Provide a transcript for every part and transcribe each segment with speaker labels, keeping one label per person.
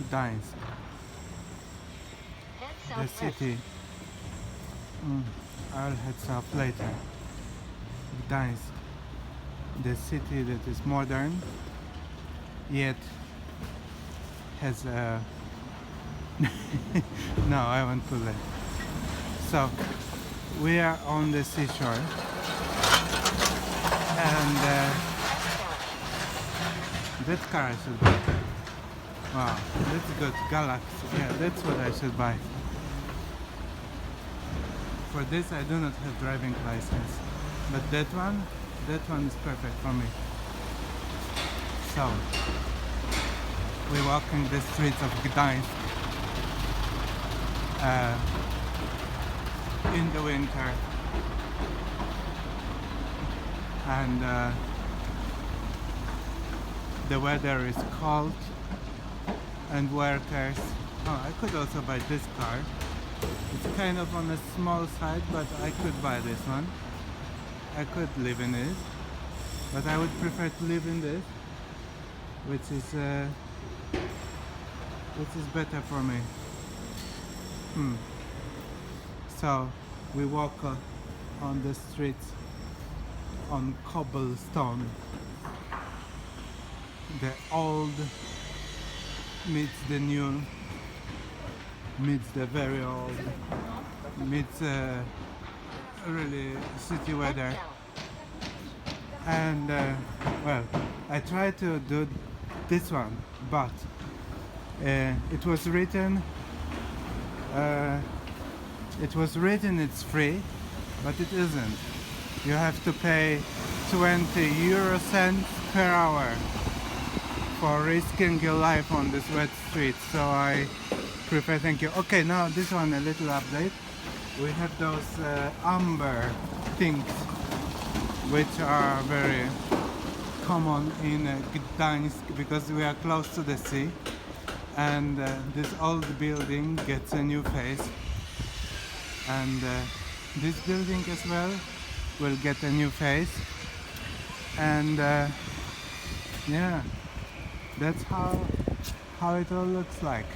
Speaker 1: Gdansk, the city. I'll head south later. Gdansk, the city that is modern, yet has a... No, I won't pull it. So, we are on the seashore, and that car I should buy. Wow, that's good. Galaxy, yeah, that's what I should buy. For this I do not have driving license, but that one is perfect for me. So, we're walking the streets of Gdańsk in the winter, and the weather is cold, and workers... Oh, I could also buy this car. It's kind of on the small side, but I could buy this one. I could live in it, but I would prefer to live in this, which is better for me. So we walk on the streets on cobblestone. The old meets the new, meets the very old, meets really city weather. And well, I tried to do this one, but it was written it's free, but it isn't. You have to pay 20 cents per hour for risking your life on this wet street, so I prefer... Thank you. Okay, now this one, a little update. We have those amber things, which are very common in Gdańsk because we are close to the sea, and this old building gets a new face, and this building as well will get a new face, and yeah, that's how it all looks like.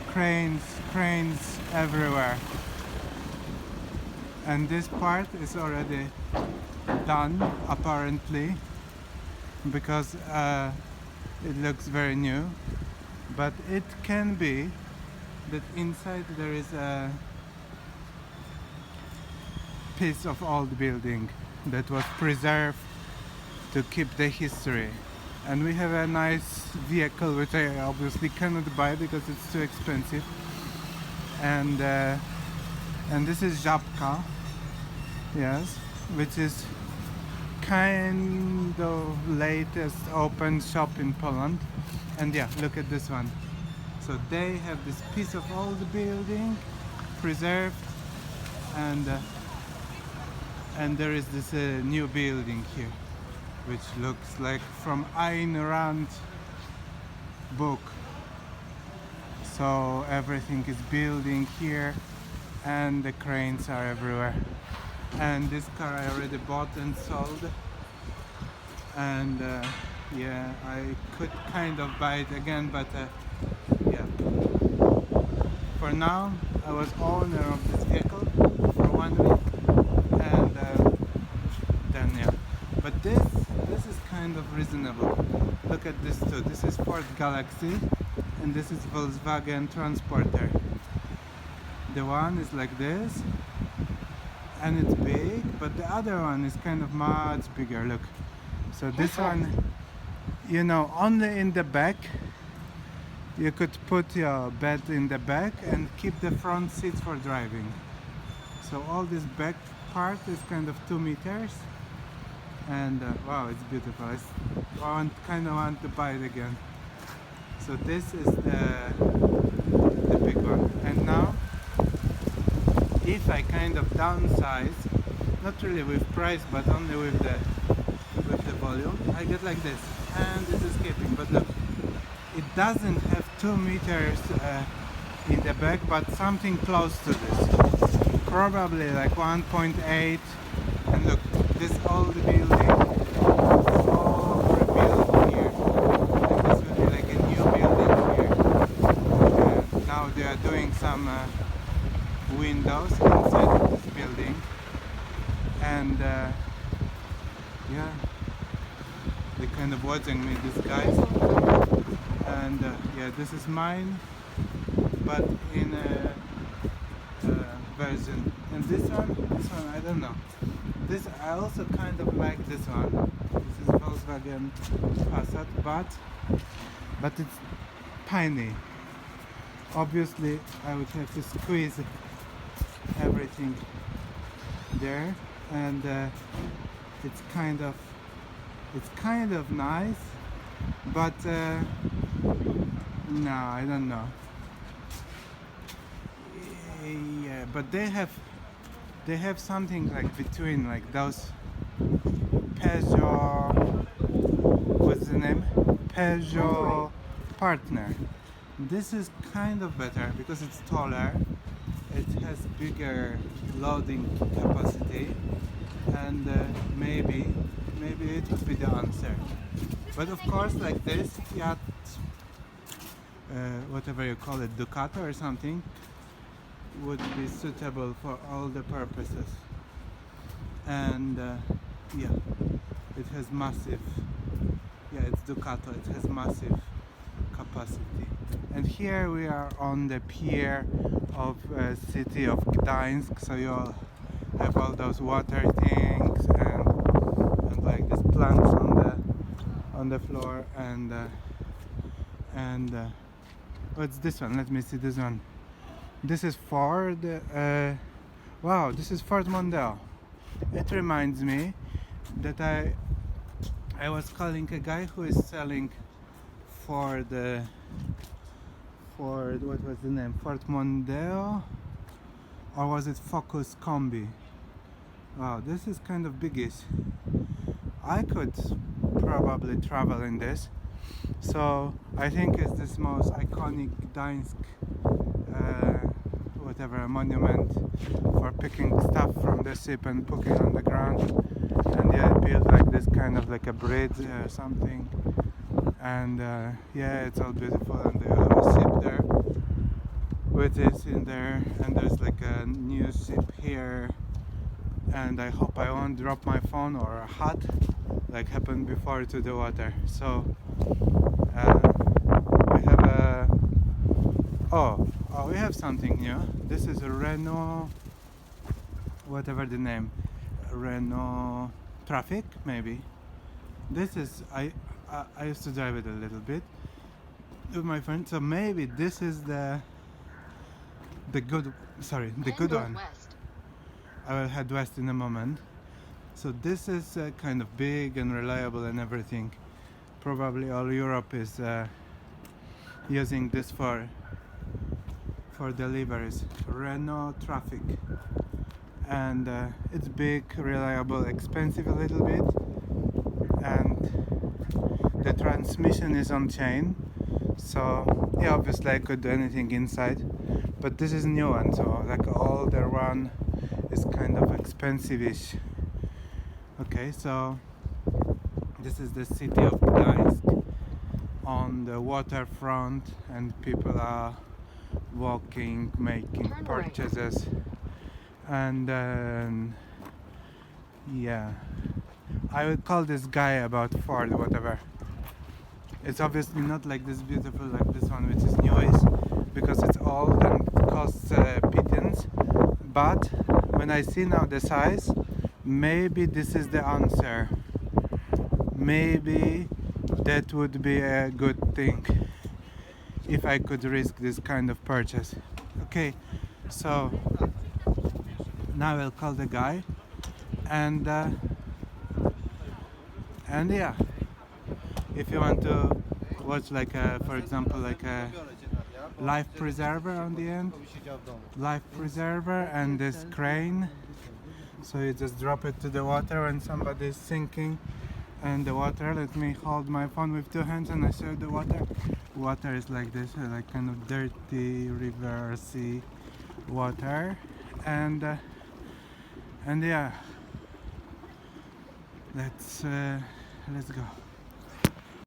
Speaker 1: Cranes everywhere, and this part is already done apparently because it looks very new, but it can be that inside there is a piece of old building that was preserved to keep the history. And we have a nice vehicle which I obviously cannot buy because it's too expensive, and this is Żabka, yes, which is kind of latest open shop in Poland. And yeah, look at this one. So they have this piece of old building preserved, and there is this new building here, which looks like from Ayn Rand book. So everything is building here, and the cranes are everywhere. And this car I already bought and sold, and yeah, I could kind of buy it again, but yeah, for now I was owner of this vehicle for 1 week, and then yeah, but this is kind of reasonable. Look at this too. This is Ford Galaxy, and this is Volkswagen Transporter. The one is like this, and it's big, but the other one is kind of much bigger. Look, so this one, you know, only in the back you could put your bed in the back and keep the front seats for driving. So all this back part is kind of 2 meters, and wow, it's beautiful. I kind of want to buy it again. So this is the big one. And now, if I kind of downsize, not really with price, but only with the volume, I get like this, and it's escaping. But look, it doesn't have 2 meters in the back, but something close to this, probably like 1.8. And look, this old building, all rebuilt here, and this will be like a new building here. they kind of watching me, these guys. And yeah, this is mine, but in a version. And this one, I don't know. This I also kind of like this one. This is Volkswagen Passat, but it's tiny. Obviously, I would have to squeeze everything there, and it's kind of nice, but no, I don't know. Yeah, but they have something like between, like those Peugeot, what's the name? Peugeot Partner. This is kind of better because it's taller, it has bigger loading capacity, and maybe it would be the answer. But of course, like this Fiat, whatever you call it, Ducato or something, would be suitable for all the purposes. And yeah, it has massive, yeah, it's Ducato, it has massive capacity. And here we are on the pier of city of Gdansk, so you'll have all those water things and like these plants on the floor, and what's this one? Let me see this one. This is Ford. Wow, this is Ford Mondeo. It reminds me that I was calling a guy who is selling Ford what was the name? Ford Mondeo, or was it Focus Combi? Wow, this is kind of biggish. I could probably travel in this. So I think it's this most iconic Gdansk whatever monument for picking stuff from the ship and putting on the ground. And yeah, it built like this kind of like a bridge or something. And yeah, it's all beautiful, and they have a ship there with this in there, and there's like a new ship here, and I hope I won't drop my phone or a hat like happened before to the water. So we have a we have something new. This is a Renault, whatever the name, Renault Traffic maybe. This is I used to drive it a little bit with my friend, so maybe this is the good one.
Speaker 2: West.
Speaker 1: I will head west in a moment. So this is kind of big and reliable and everything. Probably all Europe is using this for deliveries. Renault Traffic, and it's big, reliable, expensive a little bit, and the transmission is on chain, so yeah, obviously I could do anything inside, but this is a new one, so like all the run is kind of expensive-ish. Okay, so this is the city of Gdańsk on the waterfront, and people are walking, making purchases, and yeah, I would call this guy about Ford whatever. It's obviously not like this beautiful like this one, which is newish, because it's old and costs pittance. But when I see now the size, maybe this is the answer. Maybe that would be a good thing if I could risk this kind of purchase. Okay, so now I'll call the guy, and yeah, if you want to watch like for example like a life preserver on the end, life preserver, and this crane, so you just drop it to the water when somebody is sinking, and the water, let me hold my phone with two hands and I show the water is like this, like kind of dirty river sea water, and yeah, let's go.